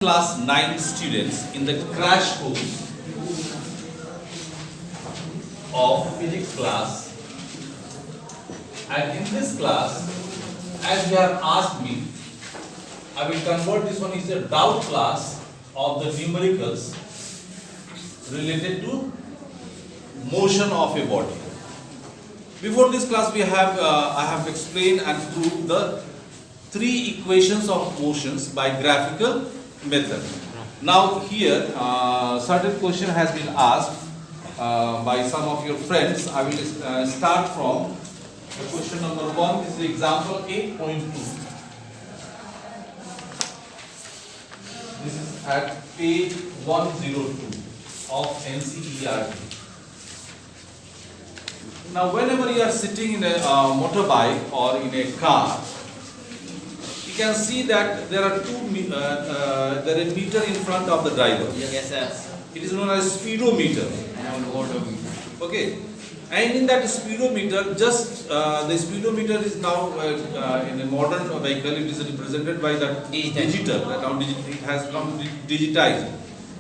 Class 9 students in the crash course of physics class, and in this class, as you have asked me, I will convert this one is a doubt class of the numericals related to motion of a body. Before this class we have I have explained and proved the three equations of motions by graphical method. Now here certain question has been asked by some of your friends. I will start from the question number 1. This is example 8.2. This is at page 102 of NCERT. Now whenever you are sitting in a motorbike or in a car, you can see that there are there is a meter in front of the driver. Yes, sir. It is known as speedometer. And odometer. Okay, and in that speedometer, just the speedometer is now in a modern vehicle. It is represented by the digital. Now it has come digitized,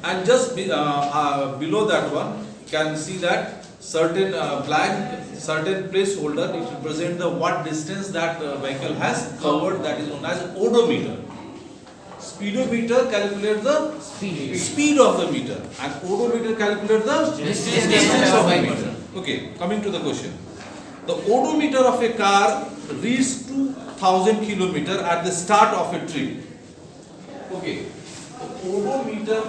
and just below that one, you can see that certain certain placeholder. It represents the what distance that vehicle has covered. That is known as odometer. Speedometer calculates the speed of the meter, and odometer calculates the distance of the meter. Okay, coming to the question. The odometer of a car reaches 2000 km at the start of a trip. Okay, the odometer,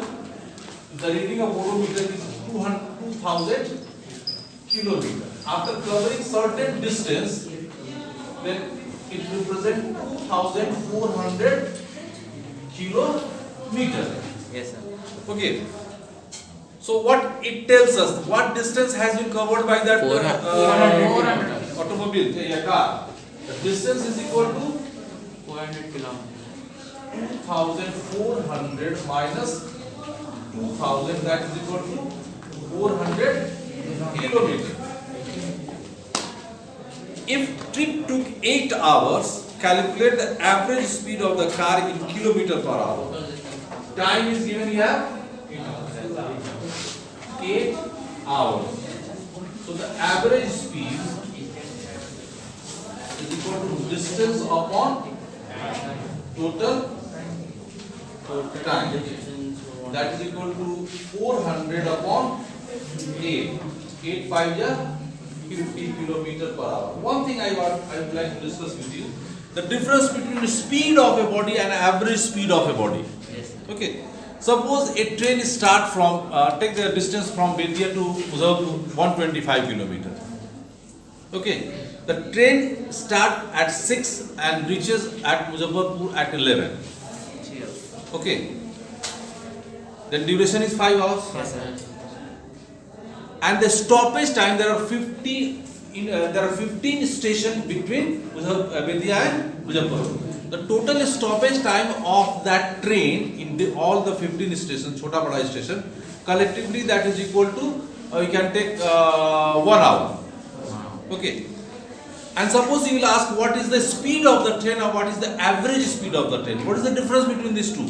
the reading of odometer is 2000 km. After covering certain distance, then it represents 2400 kilometer. Yes, sir. Okay. So what it tells us, what distance has been covered by that 400 automobile, a car. The distance is equal to 400 kilometers. 2400 minus 2000, that is equal to 400 kilometers. If trip took 8 hours, calculate the average speed of the car in kilometer per hour. Time is given here 8 hours. So the average speed is equal to distance upon total time. That is equal to 400 upon 8. 8 5 50 kilometer per hour. One thing I would like to discuss with you, the difference between the speed of a body and average speed of a body. Yes. Okay. Suppose a train start from take the distance from Bettiah to Muzaffarpur 125 kilometer. Okay. The train start at 6 and reaches at Muzaffarpur at 11. Okay. Then duration is 5 hours. Yes, sir. And the stoppage time, there are 15 stations between Bettiah and Muzaffarpur. The total stoppage time of that train in all the 15 stations, Chota Bada station, collectively that is equal to you can take 1 hour. Okay. And suppose you will ask what is the speed of the train or what is the average speed of the train. What is the difference between these two?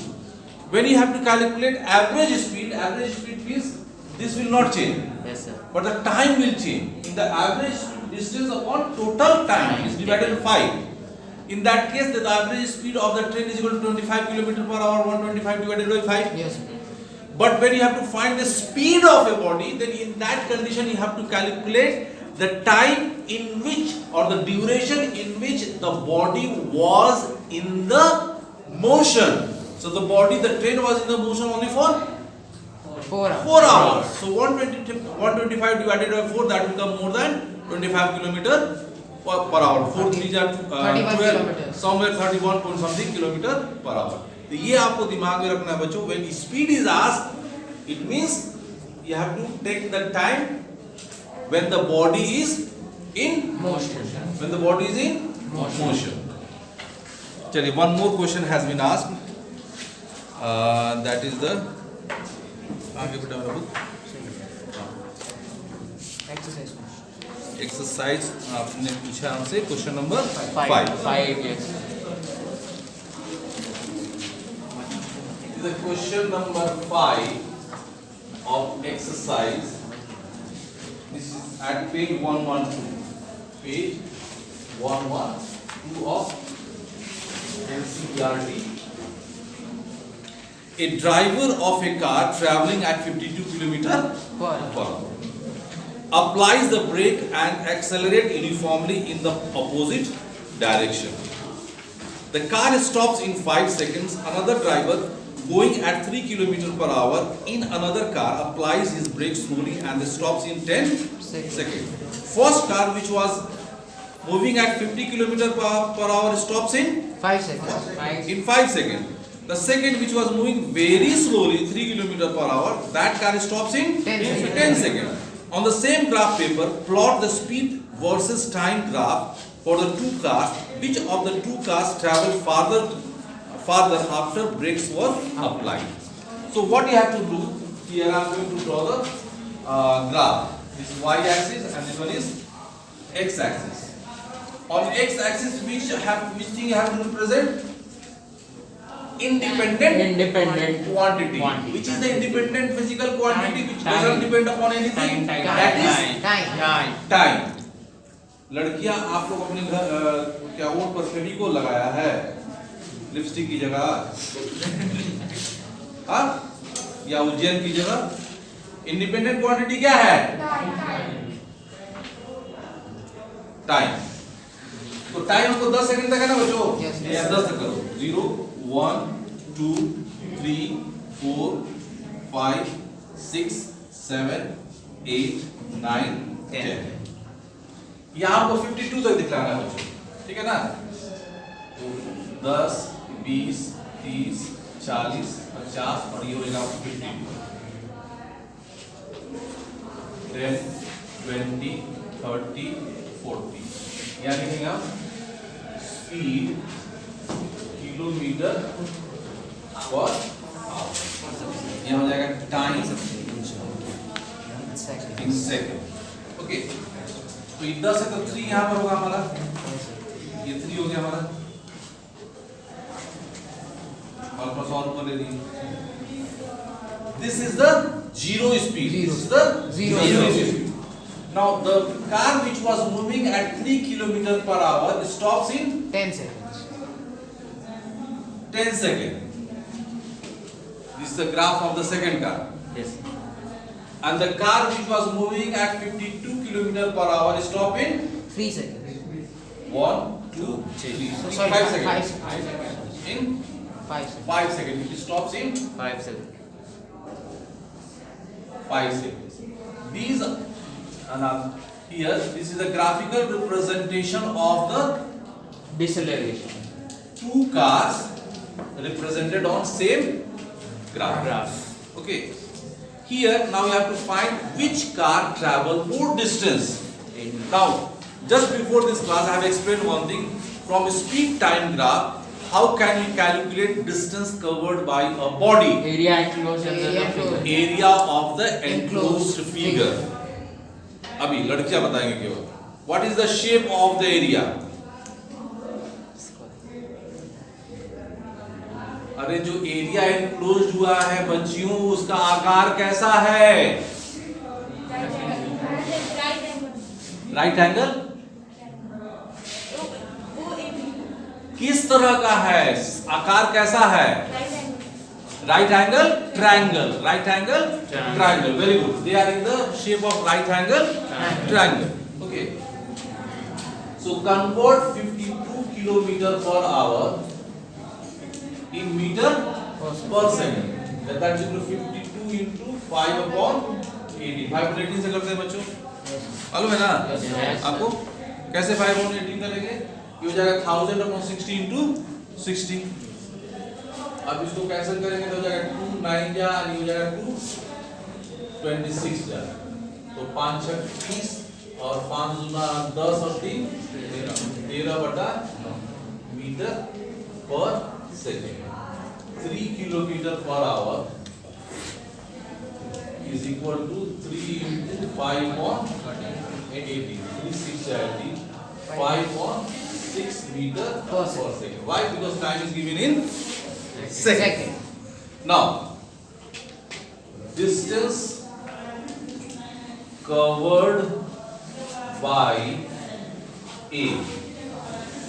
When you have to calculate average speed means this will not change. Yes, sir. But the time will change. In the average distance upon total time is divided by 5. In that case, the average speed of the train is equal to 25 km per hour, 125 divided by 5. Yes, sir. But when you have to find the speed of a body, then in that condition you have to calculate the time in which or the duration in which the body was in the motion. So the train was in the motion only for 4 hours. 4 hours. So 125 divided by 4, that will come more than 25 km per hour. 4 3 12, somewhere 31 point something kilometer per hour. तो ये आपको दिमाग में रखना है बच्चों. When speed is asked, it means you have to take the time when the body is in Motion. When the body is in motion. चलिए, one more question has been asked. That is the आगे बढ़ा मेरा book. Exercise. Exercise आपने पूछा हमसे question number 5. 5. Yes. is the question number 5 of exercise. This is at page 112. Page 112 of NCERT. A driver of a car traveling at 52 km per hour applies the brake and accelerates uniformly in the opposite direction. The car stops in 5 seconds. Another driver going at 3 km per hour in another car applies his brake slowly and stops in 10 seconds. First car, which was moving at 50 km per hour, stops in 5 seconds. in 5 seconds. The second, which was moving very slowly 3 km per hour, that car stops in 10 seconds. On the same graph paper, plot the speed versus time graph for the two cars. Which of the two cars travel farther after brakes were applied? So what you have to do here, I am going to draw the graph. This is y-axis and this one is x-axis. On x-axis, which thing you have to represent? Independent quantity. Which is the independent physical quantity which doesn't depend upon anything? That is time. लड़कियां, आप लोग अपने घर क्या ओठ पर फेविकोल लगाया है लिपस्टिक की जगह? हाँ? या उज्जैन की जगह? इंडिपेंडेंट क्वांटिटी क्या है? टाइम. तो टाइम को 10 सेकंड तक है ना बच्चों? 10 तक करो. 0 1 2 3 4 5 6 7 8 9 10. यहाँ आपको 52 तक दिखलाना है बच्चों, ठीक है ना? तो 10 20 30 40 50 और ये हो जाएगा 52. 10 20 30 40. यहाँ लिखेंगे आप स्पीड किलोमीटर पर आवर. यहाँ हो जाएगा टाइम इन सेकंड. ओके, तो ये 10 है तो 3 यहाँ पर होगा हमारा. ये 3 हो गया हमारा. और प्लस और ऊपर ले लीजिए. This is the zero speed. This is the zero speed. Now the car which was moving at 3 km per hour stops in 10 seconds. 10 seconds. This is the graph of the second car. Yes. And the car which was moving at 52 km per hour stop in 3 seconds. 1 2 3 Sorry, 5 seconds. 5 seconds. In 5 seconds. 5 seconds. It stops in 5 seconds. 5 seconds. These here, this is the graphical representation of the Deceleration. two cars represented on same graph. Okay. Here now you have to find which car travel more distance. Now, just before this class, I have explained one thing. From speed time graph, how can you calculate distance covered by a body? Area enclosed under the figure. Area of the enclosed figure. अभी लड़कियां बताएंगे केवल. What is the shape of the area? अरे जो area enclosed हुआ है बच्चियों, उसका आकार कैसा है? Right angle. किस तरह का है? आकार कैसा है? Right angle triangle. Right angle triangle. Very good. They are in the shape of right angle triangle. Okay, so convert 52 kilometre per hour in meter per second. That is equal to 52 into 5 upon 18. 5 upon 18 से करते हैं बच्चों, मालूम है ना आपको? कैसे 5 upon 18 करेंगे? ये हो जाएगा 1000 upon 60 into 60. अब इसको कैंसिल करेंगे तो हो जाएगा 2 9 जा, ये हो जाएगा 2 26 जा. तो 5 6 30 और 5 गुना 10 और 3 13 बटा मीटर पर second. 3 kilometer per hour is equal to 3 into 5 on 80. 3 6 80. 5 on 6 meter per second. Why? Because time is given in seconds. Now, distance covered by A,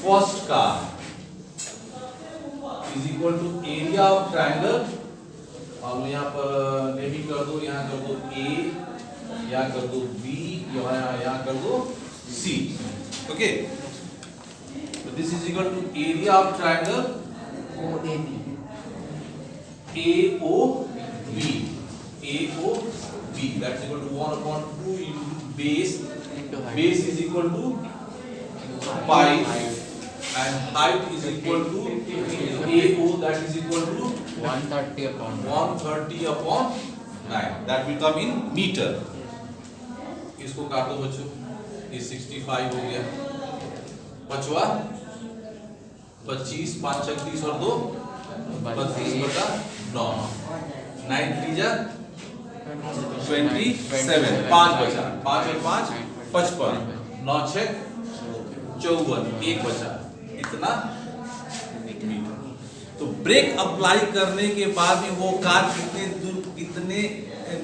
first car, is equal to area of triangle. अब यहाँ पर ने भी कर दो, यहाँ कर दो A, यहाँ कर दो B, यहाँ कर दो C. Okay. So this is equal to area of triangle OAB. AOB. AOB. That's equal to 1 upon 2 into base. Into height. Base is equal to pi and height is equal to AO, that is equal to 130 upon 130 upon 9. That will come in meter. इसको काट दो बच्चों, ये 65 हो गया, बचवा 25, 5 छक 30 और 2 32 बटा 9, 9 3 जा 27, 5 बचा, 5 और 5 55, 9 छक 54, 1 बचा, इतना मीटर। तो ब्रेक अप्लाई करने के बाद में वो कार कितने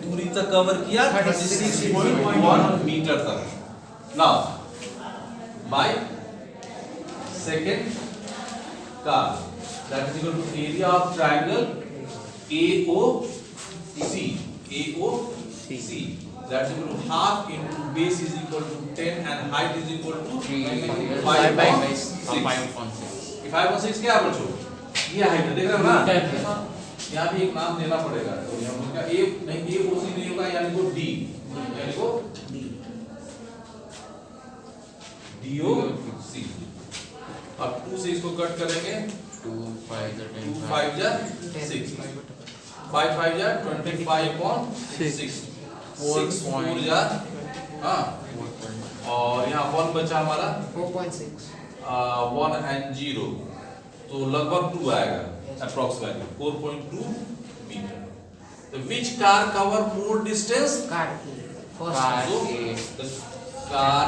दूरी तक कवर किया? 36.1 मीटर तक। Now by second car, that is equal to area of triangle AOC, AOC, that is equal to half into base is equal to 10 and height is equal to 5.6। 5.6 क्या बच्चों? ये height है, देख रहे हो ना? यहाँ भी एक नाम देना पड़ेगा, तो यहाँ उनका A नहीं, AOC नहीं होगा, यानी को D, यानी को DOC। अब 2 से इसको कट करेंगे, 2 5 2 5 जा 6, 5 5 जा 25/6, 6 4 जा, हाँ, और यहाँ 1 बचा हमारा 4.6. 1 and 0, तो लगभग 2 आएगा, अप्रॉक्स वैल्यू 4.2 मीटर। तो which car cover more distance? Car A. First Car. So the car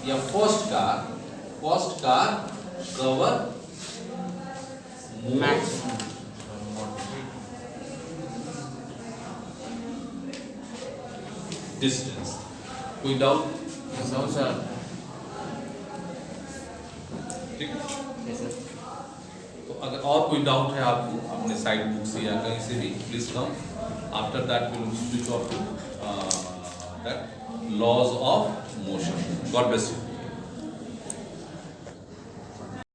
या first car cover more maximum distance. कोई डाउट? no sir ठीक। yes sir तो अगर और कोई डाउट है आपको अपने साइड बुक से या कहीं से भी, please come. After that we will switch off to that laws of motion. God bless you.